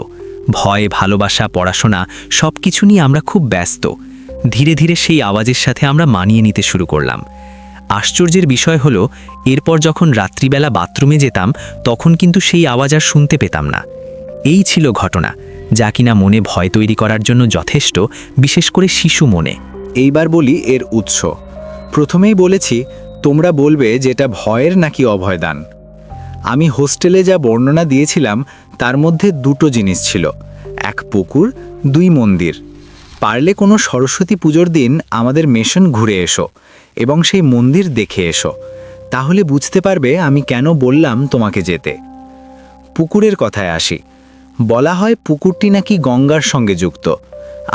ভয়, ভালোবাসা, পড়াশোনা সব কিছু নিয়ে আমরা খুব ব্যস্ত। ধীরে ধীরে সেই আওয়াজের সাথে আমরা মানিয়ে নিতে শুরু করলাম। আশ্চর্যের বিষয় হলো, এরপর যখন রাত্রিবেলা বাথরুমে যেতাম তখন কিন্তু সেই আওয়াজ আর শুনতে পেতাম না। এই ছিল ঘটনা, যা কিনা মনে ভয় তৈরি করার জন্য যথেষ্ট, বিশেষ করে শিশু মনে। এইবার বলি এর উৎস। প্রথমেই বলেছি তোমরা বলবে যেটা ভয়ের নাকি অভয়দান। আমি হোস্টেলে যা বর্ণনা দিয়েছিলাম তার মধ্যে 2টো জিনিস ছিল, 1 পুকুর, 2 মন্দির। পারলে কোনো সরস্বতী পুজোর দিন আমাদের মিশন ঘুরে এসো এবং সেই মন্দির দেখে এসো, তাহলে বুঝতে পারবে আমি কেন বললাম তোমাকে যেতে। পুকুরের কথায় আসি। বলা হয় পুকুরটি নাকি গঙ্গার সঙ্গে যুক্ত।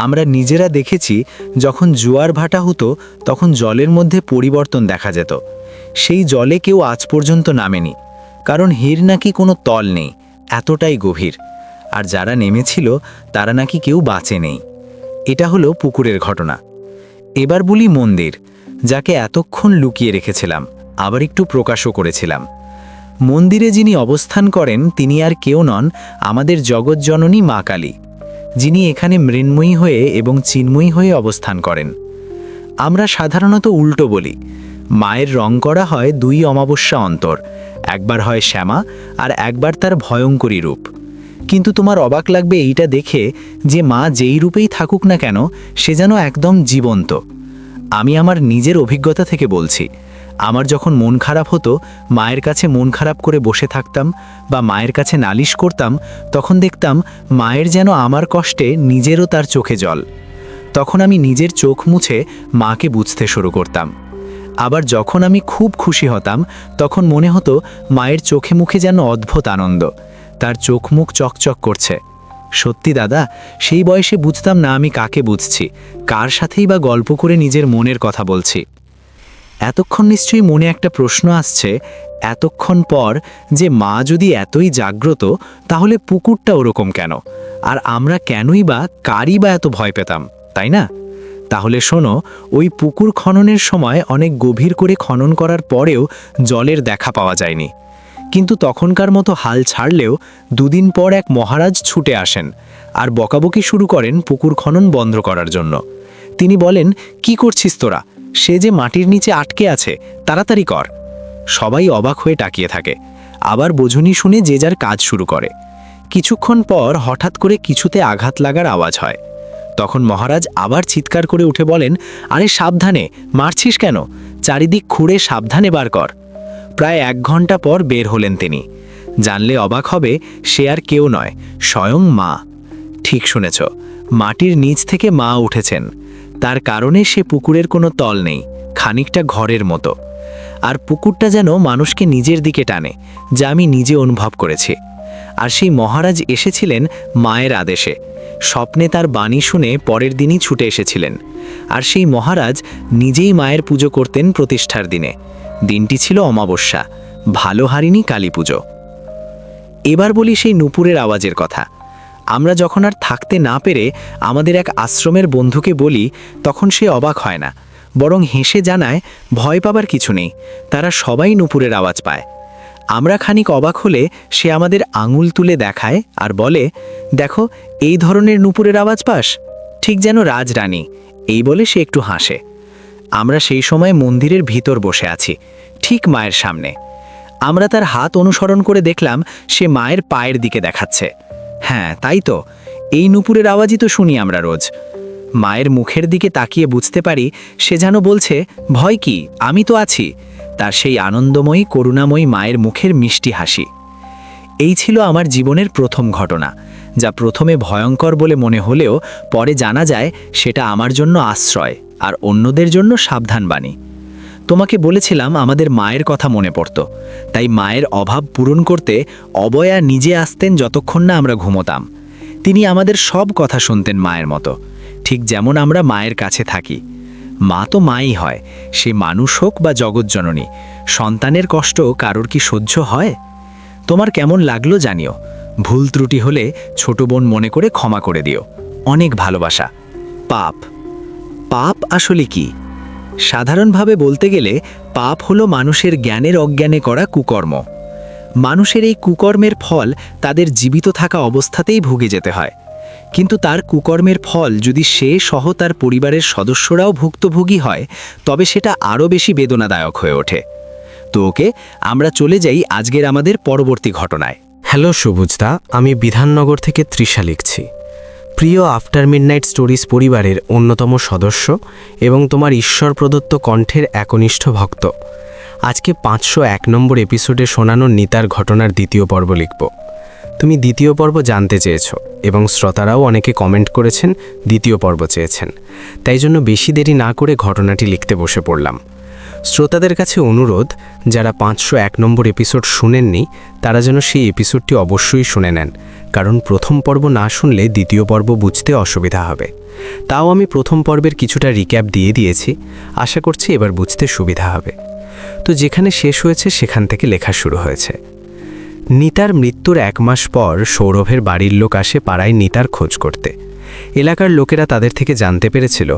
আমরা নিজেরা দেখেছি যখন জোয়ার ভাটা হতো তখন জলের মধ্যে পরিবর্তন দেখা যেত। সেই জলে কেউ আজ পর্যন্ত নামেনি, কারণ হির নাকি কোনো তল নেই, এতটাই গভীর। আর যারা নেমেছিল তারা নাকি কেউ বাঁচে নেই। এটা হলো পুকুরের ঘটনা। এবার বলি মন্দির, যাকে এতক্ষণ লুকিয়ে রেখেছিলাম, আবার একটু প্রকাশও করেছিলাম। মন্দিরে যিনি অবস্থান করেন তিনি আর কেউ নন, আমাদের জগৎজননী মা কালী, যিনি এখানে মৃন্ময়ী হয়ে এবং চিন্ময়ী হয়ে অবস্থান করেন। আমরা সাধারণত উল্টো বলি। মায়ের রং করা হয় 2 অমাবস্যা অন্তর, একবার হয় শ্যামা আর একবার তার ভয়ঙ্করী রূপ। কিন্তু তোমার অবাক লাগবে এইটা দেখে যে মা যেই রূপেই থাকুক না কেন সে যেন একদম জীবন্ত। আমি আমার নিজের অভিজ্ঞতা থেকে বলছি। আমার যখন মন খারাপ হতো মায়ের কাছে মন খারাপ করে বসে থাকতাম বা মায়ের কাছে নালিশ করতাম, তখন দেখতাম মায়ের যেন আমার কষ্টে নিজেরও তার চোখে জল। তখন আমি নিজের চোখ মুছে মাকে বুঝতে শুরু করতাম। আবার যখন আমি খুব খুশি হতাম তখন মনে হতো মায়ের চোখে মুখে যেন অদ্ভুত আনন্দ, তার চোখ মুখ চকচক করছে। সত্যি দাদা, সেই বয়সে বুঝতাম না আমি কাকে বুঝছি, কার সাথেই বা গল্প করে নিজের মনের কথা বলছি। এতক্ষণ নিশ্চয়ই মনে একটা প্রশ্ন আসছে, এতক্ষণ পর যে মা যদি এতই জাগ্রত, তাহলে পুকুরটা ওরকম কেন, আর আমরা কেনই বা কারই বা এত ভয় পেতাম, তাই না? তাহলে শোনো, ওই পুকুর খননের সময় অনেক গভীর করে খনন করার পরেও জলের দেখা পাওয়া যায়নি। কিন্তু তখনকার মতো হাল ছাড়লেও দুদিন পর এক মহারাজ ছুটে আসেন আর বকাবকি শুরু করেন পুকুর খনন বন্ধ করার জন্য। তিনি বলেন, কি করছিস তোরা? সে যে মাটির নিচে আটকে আছে, তাড়াতাড়ি কর। সবাই অবাক হয়ে তাকিয়ে থাকে, আবার বোঝনি শুনে যে যার কাজ শুরু করে। কিছুক্ষণ পর হঠাৎ করে কিছুতে আঘাত লাগার আওয়াজ হয়। তখন মহারাজ আবার চিৎকার করে উঠে বলেন, আরে সাবধানে, মারছিস কেন? চারিদিক খুঁড়ে সাবধানে বার কর। প্রায় 1 ঘন্টা পর বের হলেন তিনি। জানলে অবাক হবে, সে আর কেউ নয়, স্বয়ং মা। ঠিক শুনেছ, মাটির নিচ থেকে মা উঠেছেন। তার কারণে সে পুকুরের কোনো তল নেই, খানিকটা ঘরের মতো। আর পুকুরটা যেন মানুষকে নিজের দিকে টানে, যা আমি নিজে অনুভব করেছি। আর সেই মহারাজ এসেছিলেন মায়ের আদেশে। স্বপ্নে তার বাণী শুনে পরের দিনই ছুটে এসেছিলেন। আর সেই মহারাজ নিজেই মায়ের পুজো করতেন প্রতিষ্ঠার দিনে। দিনটি ছিল অমাবস্যা, ভালো হারিনি কালী পুজো। এবার বলি সেই নূপুরের আওয়াজের কথা। আমরা যখন আর থাকতে না পেরে আমাদের এক আশ্রমের বন্ধুকে বলি, তখন সে অবাক হয় না, বরং হেসে জানায়, ভয় পাবার কিছু নেই, তারা সবাই নূপুরের আওয়াজ পায়। আমরা খানিক অবাক হলে সে আমাদের আঙুল তুলে দেখায় আর বলে, দেখো, এই ধরনের নূপুরের আওয়াজ পাস, ঠিক যেন রাজরানী। এই বলে সে একটু হাসে। আমরা সেই সময় মন্দিরের ভিতর বসে আছি, ঠিক মায়ের সামনে। আমরা তার হাত অনুসরণ করে দেখলাম সে মায়ের পায়ের দিকে দেখাচ্ছে। হ্যাঁ, তাই তো, এই নূপুরের আওয়াজই তো শুনি আমরা রোজ। মায়ের মুখের দিকে তাকিয়ে বুঝতে পারি সে যেন বলছে, ভয় কি, আমি তো আছি। তার সেই আনন্দময়ী করুণাময়ী মায়ের মুখের মিষ্টি হাসি। এই ছিল আমার জীবনের প্রথম ঘটনা, যা প্রথমে ভয়ঙ্কর বলে মনে হলেও পরে জানা যায় সেটা আমার জন্য আশ্রয় আর অন্যদের জন্য সাবধানবাণী। তোমাকে বলেছিলাম আমাদের মায়ের কথা মনে পড়ত, তাই মায়ের অভাব পূরণ করতে অবয়া নিজে আসতেন যতক্ষণ না আমরা ঘুমোতাম। তিনি আমাদের সব কথা শুনতেন মায়ের মতো, ঠিক যেমন আমরা মায়ের কাছে থাকি। মা তো মাই হয়, সে মানুষ হোক বা জগৎজননী। সন্তানের কষ্ট কারোর কি সহ্য হয়? তোমার কেমন লাগলো জানিও। ভুল ত্রুটি হলে ছোট বোন মনে করে ক্ষমা করে দিও। অনেক ভালোবাসা। পাপ। পাপ আসলে কি? সাধারণভাবে বলতে গেলে পাপ হলো মানুষের জ্ঞানের অজ্ঞানে করা কুকর্ম। মানুষের এই কুকর্মের ফল তাদের জীবিত থাকা অবস্থাতেই ভুগে যেতে হয়। কিন্তু তার কুকর্মের ফল যদি সে সহ তার পরিবারের সদস্যরাও ভুক্তভোগী হয়, তবে সেটা আরও বেশি বেদনাদায়ক হয়ে ওঠে। তো ওকে, আমরা চলে যাই আজকের আমাদের পরবর্তী ঘটনায়। হ্যালো সুবুজদা, আমি বিধাননগর থেকে তৃষা লিখছি। প্রিয় আফটার মিডনাইট স্টোরিজ পরিবারের অন্যতম সদস্য এবং তোমার ঈশ্বর প্রদত্ত কণ্ঠের একনিষ্ঠ ভক্ত। আজকে 501 নম্বর এপিসোডে শোনানো নিতার ঘটনার দ্বিতীয় পর্ব লিখব। তুমি দ্বিতীয় পর্ব জানতে চেয়েছ এবং শ্রোতারাও অনেকে কমেন্ট করেছেন দ্বিতীয় পর্ব চেয়েছেন, তাই জন্য বেশি দেরি না করে ঘটনাটি লিখতে বসে পড়লাম। শ্রোতাদের কাছে অনুরোধ, যারা 501 নম্বর এপিসোড শুনেননি তারা যেন সেই এপিসোডটি অবশ্যই শুনে নেন, কারণ প্রথম পর্ব না শুনলে দ্বিতীয় পর্ব বুঝতে অসুবিধা হবে। তাও আমি প্রথম পর্বের কিছুটা রিক্যাপ দিয়ে দিয়েছি, আশা করছি এবার বুঝতে সুবিধা হবে। তো যেখানে শেষ হয়েছে সেখান থেকে লেখা শুরু হয়েছে। নিতার মৃত্যুর 1 মাস পর সৌরভের বাড়ির লোক আসে পাড়ায় নিতার খোঁজ করতে। এলাকার লোকেরা তাদের থেকে জানতে পেরেছিল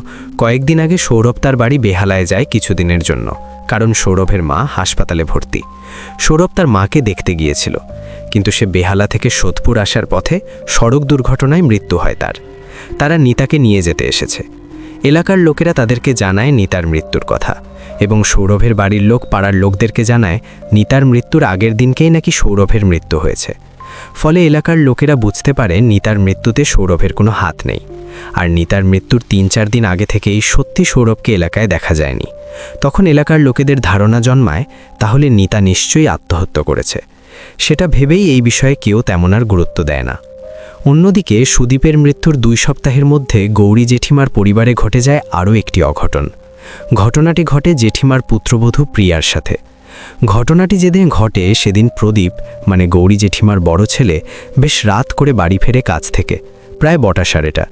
কয়েকদিন আগে সৌরভ তার বাড়ি বেহালায় যায় কিছুদিনের জন্য, কারণ সৌরভের মা হাসপাতালে ভর্তি। সৌরভ তার মাকে দেখতে গিয়েছিল, কিন্তু সে বেহালা থেকে সোদপুর আসার পথে সড়ক দুর্ঘটনায় মৃত্যু হয় তার। তারা নিতাকে নিয়ে যেতে এসেছে। এলাকার লোকেরা তাদেরকে জানায় নিতার মৃত্যুর কথা, এবং সৌরভের বাড়ির লোক পাড়ার লোকদেরকে জানায় নিতার মৃত্যুর আগের দিনকেই নাকি সৌরভের মৃত্যু হয়েছে। ফলে এলাকার লোকেরা বুঝতে পারে নিতার মৃত্যুতে সৌরভের কোনো হাত নেই। আর নিতার মৃত্যুর 3-4 দিন আগে থেকেই সত্যি সৌরভকে এলাকায় দেখা যায়নি। তখন এলাকার লোকেদের ধারণা জন্মায় তাহলে নিতা নিশ্চয়ই আত্মহত্যা করেছে। সেটা ভেবেই এই বিষয়ে কেউ তেমন আর গুরুত্ব দেয় না। অন্যদিকে সুদীপের মৃত্যুর 2 সপ্তাহের মধ্যে গৌরী জেঠিমার পরিবারে ঘটে যায় আরও একটি অঘটন। ঘটনাটি ঘটে জেঠিমার পুত্রবধূ প্রিয়ার সাথে। ঘটনাটি যেদিন ঘটে সেদিন প্রদীপ মানে গৌরী জেঠিমার বড় ছেলে বেশ রাত করে বাড়ি ফেরে কাজ থেকে, প্রায় 12:30টা।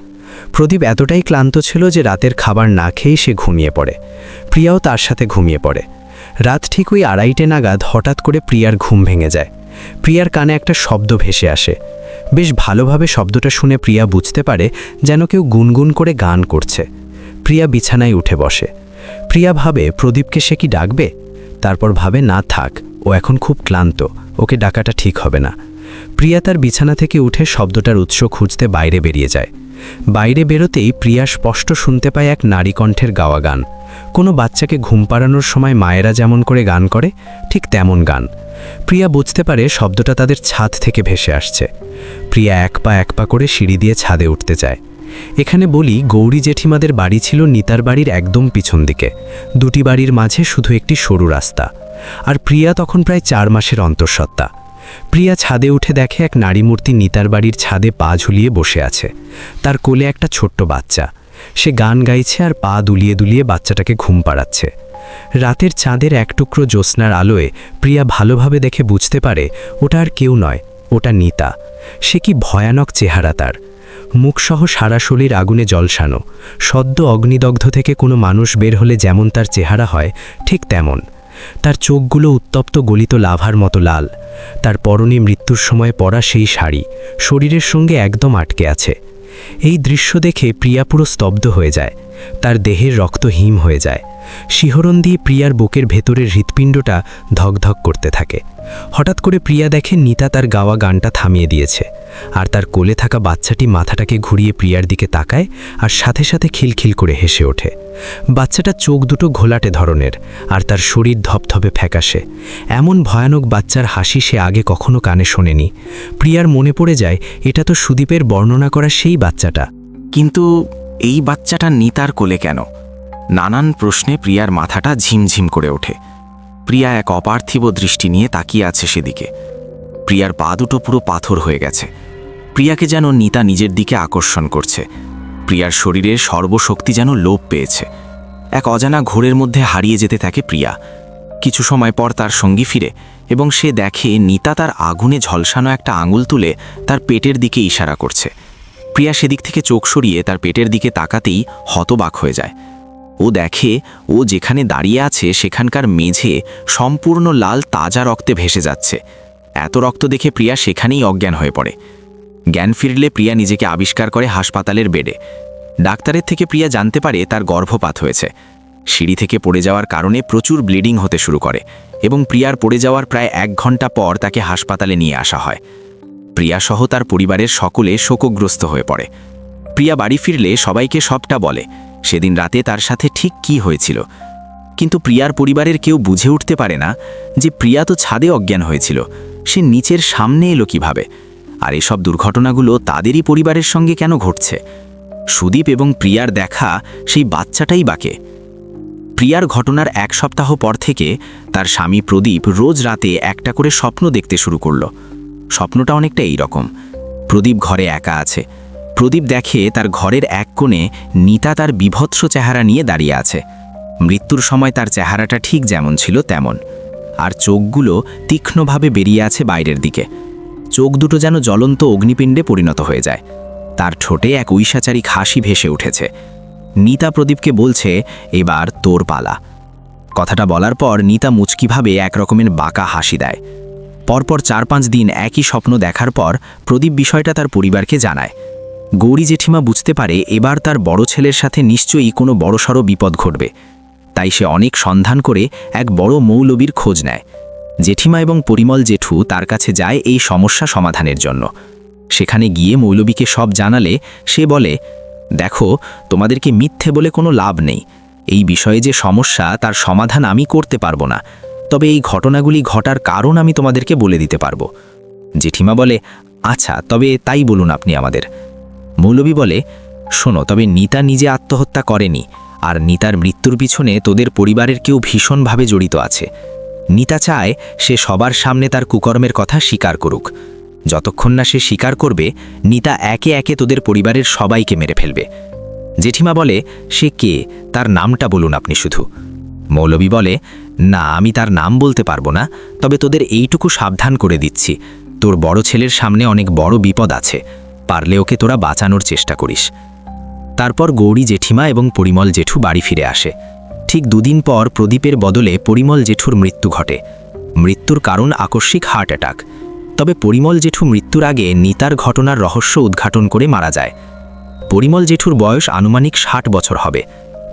প্রদীপ এতটাই ক্লান্ত ছিল যে রাতের খাবার না খেয়েই সে ঘুমিয়ে পড়ে। প্রিয়াও তার সাথে ঘুমিয়ে পড়ে। রাত ঠিক ওই 2:30 নাগাদ হঠাৎ করে প্রিয়ার ঘুম ভেঙে যায়। প্রিয়ার কানে একটা শব্দ ভেসে আসে। বেশ ভালোভাবে শব্দটা শুনে প্রিয়া বুঝতে পারে যেন কেউ গুনগুন করে গান করছে। প্রিয়া বিছানায় উঠে বসে। প্রিয়া ভাবে প্রদীপকে সে কি ডাকবে, তারপর ভাবে না থাক, ও এখন খুব ক্লান্ত, ওকে ডাকাটা ঠিক হবে না। প্রিয়া তার বিছানা থেকে উঠে শব্দটার উৎস খুঁজতে বাইরে বেরিয়ে যায়। বাইরে বেরোতেই প্রিয়া স্পষ্ট শুনতে পায় এক নারী কণ্ঠের গাওয়া গান। কোনো বাচ্চাকে ঘুম পাড়ানোর সময় মায়েরা যেমন করে গান করে ঠিক তেমন গান। প্রিয়া বুঝতে পারে শব্দটা তাদের ছাদ থেকে ভেসে আসছে। প্রিয়া এক পা করে সিঁড়ি দিয়ে ছাদে উঠতে যায়। এখানে বলি, গৌরী জেঠিমাদের বাড়ি ছিল নিতার বাড়ির একদম পিছন দিকে। 2টি বাড়ির মাঝে শুধু একটি সরু রাস্তা। আর প্রিয়া তখন প্রায় 4 মাসের অন্তঃসত্ত্বা। প্রিয়া ছাদে উঠে দেখে এক নারী মূর্তি নিতার বাড়ির ছাদে পা ঝুলিয়ে বসে আছে। তার কোলে একটা ছোট্ট বাচ্চা। সে গান গাইছে আর পা দুলিয়ে দুলিয়ে বাচ্চাটাকে ঘুম পাড়াচ্ছে। রাতের চাঁদের এক টুকরো জ্যোৎস্নার আলোয় প্রিয়া ভালোভাবে দেখে বুঝতে পারে ওটা আর কেউ নয়, ওটা নিতা। সে কি ভয়ানক চেহারা তার! মুখসহ সারা শরীর আগুনে ঝলসানো। সদ্য অগ্নিদগ্ধ থেকে কোনো মানুষ বের হলে যেমন তার চেহারা হয় ঠিক তেমন। তার চোখগুলো উত্তপ্ত গলিত লাভার মতো লাল। তার পরনে মৃত্যুর সময় পরা সেই শাড়ি শরীরের সঙ্গে একদম আটকে আছে। এই দৃশ্য দেখে প্রিয়া পুরো স্তব্ধ হয়ে যায়। তার দেহের রক্ত হিম হয়ে যায়। শিহরণ দিয়ে প্রিয়ার বুকের ভেতরের হৃৎপিণ্ডটা ধকধক করতে থাকে। হঠাৎ করে প্রিয়া দেখে নিতা তার গাওয়া গানটা থামিয়ে দিয়েছে। আর তার কোলে থাকা বাচ্চাটি মাথাটাকে ঘুরিয়ে প্রিয়ার দিকে তাকায় আর সাথে সাথে খিলখিল করে হেসে ওঠে। বাচ্চাটা চোখ দুটো ঘোলাটে ধরনের আর তার শরীর ধপধপে ফ্যাকাশে। এমন ভয়ানক বাচ্চার হাসি সে আগে কখনো কানে শোনেনি। প্রিয়ার মনে পড়ে যায় এটা তো সুদীপের বর্ণনা করা সেই বাচ্চাটা। কিন্তু এই বাচ্চাটা নিতার কোলে কেন? নানান প্রশ্নে প্রিয়ার মাথাটা ঝিমঝিম করে ওঠে। প্রিয়া এক অপার্থিব দৃষ্টি নিয়ে তাকিয়ে আছে সেদিকে। প্রিয়ার পা দুটো পুরো পাথর হয়ে গেছে। প্রিয়াকে যেন নিতা নিজের দিকে আকর্ষণ করছে। প্রিয়ার শরীরের সর্বশক্তি যেন লোপ পেয়েছে। এক অজানা ঘোরের মধ্যে হারিয়ে যেতে থাকে প্রিয়া। কিছু সময় পর তার সঙ্গী ফিরে এবং সে দেখে নিতা তার আগুনে ঝলসানো একটা আঙুল তুলে তার পেটের দিকে ইশারা করছে। প্রিয়া সেদিক থেকে চোখ সরিয়ে তার পেটের দিকে তাকাতেই হতবাক হয়ে যায়। ও দেখে ও যেখানে দাঁড়িয়ে আছে সেখানকার মেঝে সম্পূর্ণ লাল তাজা রক্তে ভেসে যাচ্ছে। এত রক্ত দেখে প্রিয়া সেখানেই অজ্ঞান হয়ে পড়ে। জ্ঞান ফিরলে প্রিয়া নিজেকে আবিষ্কার করে হাসপাতালের বেডে। ডাক্তারের থেকে প্রিয়া জানতে পারে তার গর্ভপাত হয়েছে। সিঁড়ি থেকে পড়ে যাওয়ার কারণে প্রচুর ব্লিডিং হতে শুরু করে এবং প্রিয়ার পড়ে যাওয়ার প্রায় 1 ঘন্টা পর তাকে হাসপাতালে নিয়ে আসা হয়। প্রিয়া সহ তার পরিবারের সকলে শোকগ্রস্ত হয়ে পড়ে। প্রিয়া বাড়ি ফিরলে সবাইকে সবটা বলে সেদিন রাতে তার সাথে ঠিক কি হয়েছিল। কিন্তু প্রিয়ার পরিবারের কেউ বুঝে উঠতে পারে না যে প্রিয়া তো ছাদে অজ্ঞান হয়েছিল, সে নিচের সামনে এলো কিভাবে। আর এসব দুর্ঘটনাগুলো তাদেরই পরিবারের সঙ্গে কেন ঘটছে? সুদীপ এবং প্রিয়ার দেখা সেই বাচ্চাটাই বাকে। প্রিয়ার ঘটনার 1 সপ্তাহ পর থেকে তার স্বামী প্রদীপ রোজ রাতে একটা করে স্বপ্ন দেখতে শুরু করলো। স্বপ্নটা অনেকটা এইরকম। প্রদীপ ঘরে একা আছে। প্রদীপ দেখে তার ঘরের এক কোণে নিতা তার বিভৎস চেহারা নিয়ে দাঁড়িয়ে আছে। মৃত্যুর সময় তার চেহারাটা ঠিক যেমন ছিল তেমন, আর চোখগুলো তীক্ষ্ণভাবে বেরিয়ে আছে বাইরের দিকে। চোখ দুটো যেন জ্বলন্ত অগ্নিপিণ্ডে পরিণত হয়ে যায়। তার ঠোঁটে এক ঐশাচারিক হাসি ভেসে উঠেছে। নিতা প্রদীপকে বলছে, এবার তোর পালা। কথাটা বলার পর নিতা মুচকিভাবে এক রকমের বাঁকা হাসি দেয়। পরপর 4-5 দিন একই স্বপ্ন দেখার পর প্রদীপ বিষয়টা তার পরিবারকে জানায়। গৌরী জেঠিমা বুঝতে পারে এবার তার বড় ছেলের সাথে নিশ্চয়ই কোনো বড়সড় বিপদ ঘটবে। তাই সে অনেক সন্ধান করে এক বড় মৌলবীর খোঁজ নেয়। জেঠিমা এবং পরিমল জেঠু তার কাছে যায় এই সমস্যা সমাধানের জন্য। সেখানে গিয়ে মৌলবীকে সব জানালে সে বলে, দেখো, তোমাদেরকে মিথ্যে বলে কোনো লাভ নেই। এই বিষয়ে যে সমস্যা তার সমাধান আমি করতে পারবো না, তবে এই ঘটনাগুলি ঘটার কারণ আমি তোমাদেরকে বলে দিতে পারবো। জেঠিমা বলে, আচ্ছা তবে তাই বলুন আপনি আমাদের। মৌলভী বলে, শোনো, তবে নিতা নিজে আত্মহত্যা করেনি, আর নিতার মৃত্যুর পিছনে তোদের পরিবারের কেউ ভীষণভাবে জড়িত আছে। নিতা চায় সে সবার সামনে তার কুকর্মের কথা স্বীকার করুক। যতক্ষণ না সে স্বীকার করবে, নিতা একে একে তোদের পরিবারের সবাইকে মেরে ফেলবে। জেঠিমা বলে, সে কে, তার নামটা বলুন আপনি শুধু। মৌলভী বলে, না আমি তার নাম বলতে পারবো না, তবে তোদের এইটুকু সাবধান করে দিচ্ছি, তোর বড় ছেলের সামনে অনেক বড় বিপদ আছে, পারলে ওকে তোরা বাঁচানোর চেষ্টা করিস। তারপর গৌরী জেঠিমা এবং পরিমল জেঠু বাড়ি ফিরে আসে। ঠিক দুদিন পর প্রদীপের বদলে পরিমল জেঠুর মৃত্যু ঘটে। মৃত্যুর কারণ আকস্মিক হার্ট অ্যাটাক। তবে পরিমল জেঠু মৃত্যুর আগে নিতার ঘটনার রহস্য উদ্ঘাটন করে মারা যায়। পরিমল জেঠুর বয়স আনুমানিক 60 বছর হবে।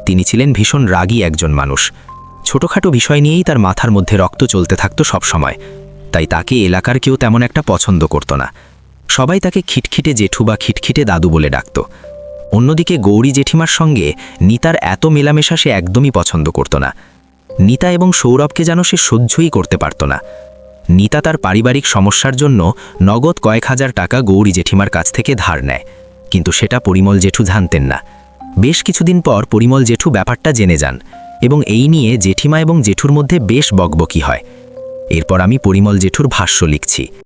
তিনি ছিলেন ভীষণ রাগী একজন মানুষ। ছোটখাটো বিষয় নিয়েই তার মাথার মধ্যে রক্ত চলতে থাকত সবসময়, তাই তাকে এলাকার কেউ তেমন একটা পছন্দ করত না। সবাই তাকে খিটখিটে জেঠু বা খিটখিটে দাদু বলে ডাকত। অন্যদিকে গৌরী জেঠিমার সঙ্গে নিতার এত মেলামেশা সে একদমই পছন্দ করত না। নিতা এবং সৌরভকে যেন সে সহ্যই করতে পারত না। নিতা তার পারিবারিক সমস্যার জন্য নগদ কয়েক হাজার টাকা গৌরী জেঠিমার কাছ থেকে ধার নেয়, কিন্তু সেটা পরিমল জেঠু জানতেন না। বেশ কিছুদিন পর পরিমল জেঠু ব্যাপারটা জেনে যান এবং এই নিয়ে জেঠিমা এবং জেঠুর মধ্যে বেশ বকবকি হয়। এরপর আমি পরিমল জেঠুর ভাষ্য লিখছি।